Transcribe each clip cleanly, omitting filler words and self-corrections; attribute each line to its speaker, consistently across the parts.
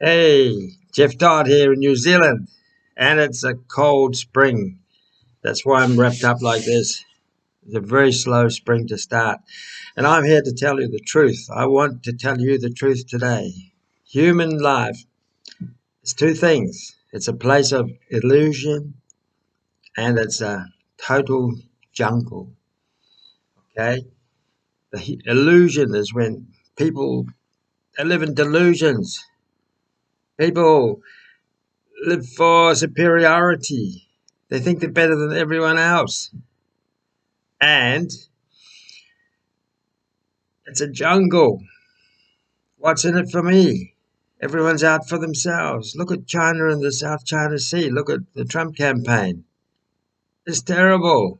Speaker 1: Hey, Jeff Dodd here in New Zealand, and it's a cold spring. That's why I'm wrapped up like this. It's a very slow spring to start, and I'm here to tell you the truth. I want to tell you the truth today. Human life is two things. It's a place of illusion, and it's a total jungle. Okay? The illusion is when people they live in delusions. People live for superiority. They think they're better than everyone else. And it's a jungle. What's in it for me? Everyone's out for themselves. Look at China and the South China Sea. Look at the Trump campaign. It's terrible.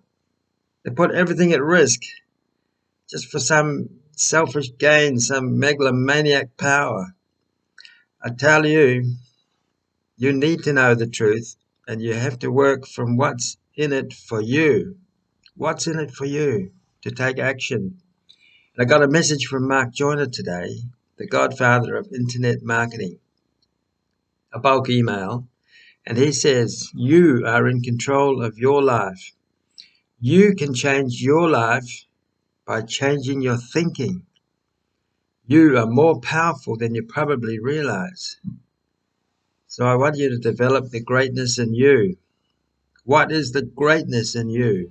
Speaker 1: They put everything at risk just for some selfish gain, some megalomaniac power. I tell you, you need to know the truth, and you have to work from what's in it for you. What's in it for you to take action? And I got a message from Mark Joyner today, the godfather of internet marketing, a bulk email, and he says, you are in control of your life. You can change your life by changing your thinking. You are more powerful than you probably realize. So I want you to develop the greatness in you. What is the greatness in you?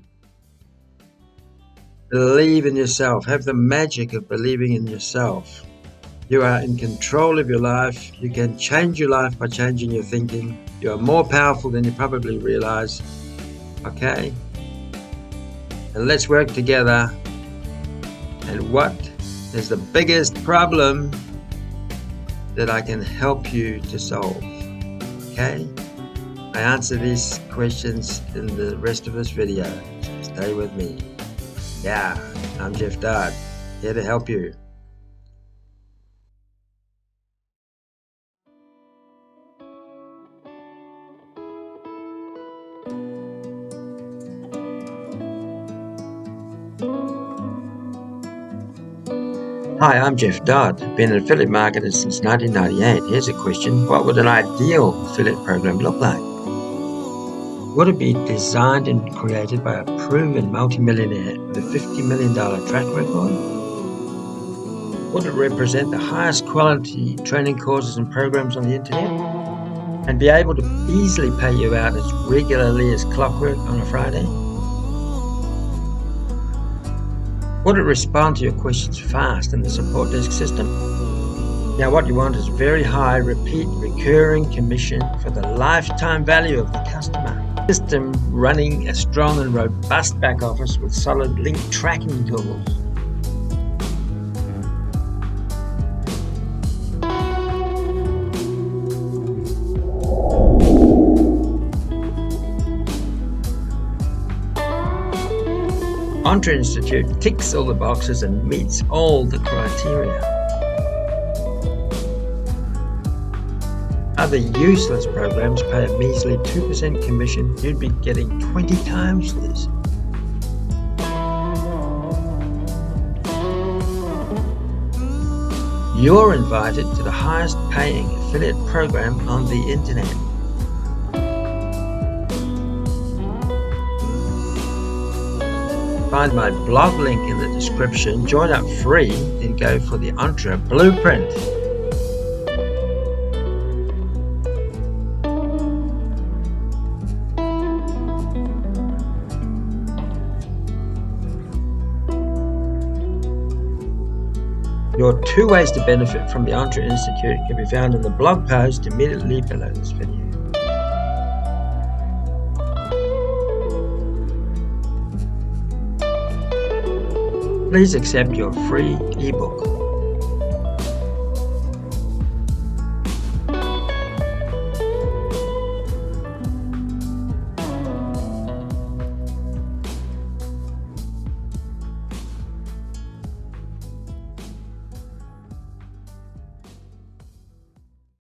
Speaker 1: Believe in yourself. Have the magic of believing in yourself. You are in control of your life. You can change your life by changing your thinking. You are more powerful than you probably realize. Okay? And let's work together. And what is the biggest problem that I can help you to solve? Okay? I answer these questions in the rest of this video. So stay with me. Yeah, I'm Jeff Dodd, here to help you. Hi, I'm Jeff Dodd. Been an affiliate marketer since 1998. Here's a question. What would an ideal affiliate program look like? Would it be designed and created by a proven multi-millionaire with a $50 million track record? Would it represent the highest quality training courses and programs on the internet? And be able to easily pay you out as regularly as clockwork on a Friday? Would it respond to your questions fast in the support desk system? Now what you want is very high repeat recurring commission for the lifetime value of the customer. System running a strong and robust back office with solid link tracking tools. Entre Institute ticks all the boxes and meets all the criteria. Other useless programs pay a measly 2% commission. You'd be getting 20 times this. You're invited to the highest paying affiliate program on the internet. Find my blog link in the description, join up free, then go for the Entre Blueprint. Your 2 ways to benefit from the Entre Institute can be found in the blog post immediately below this video. Please accept your free ebook.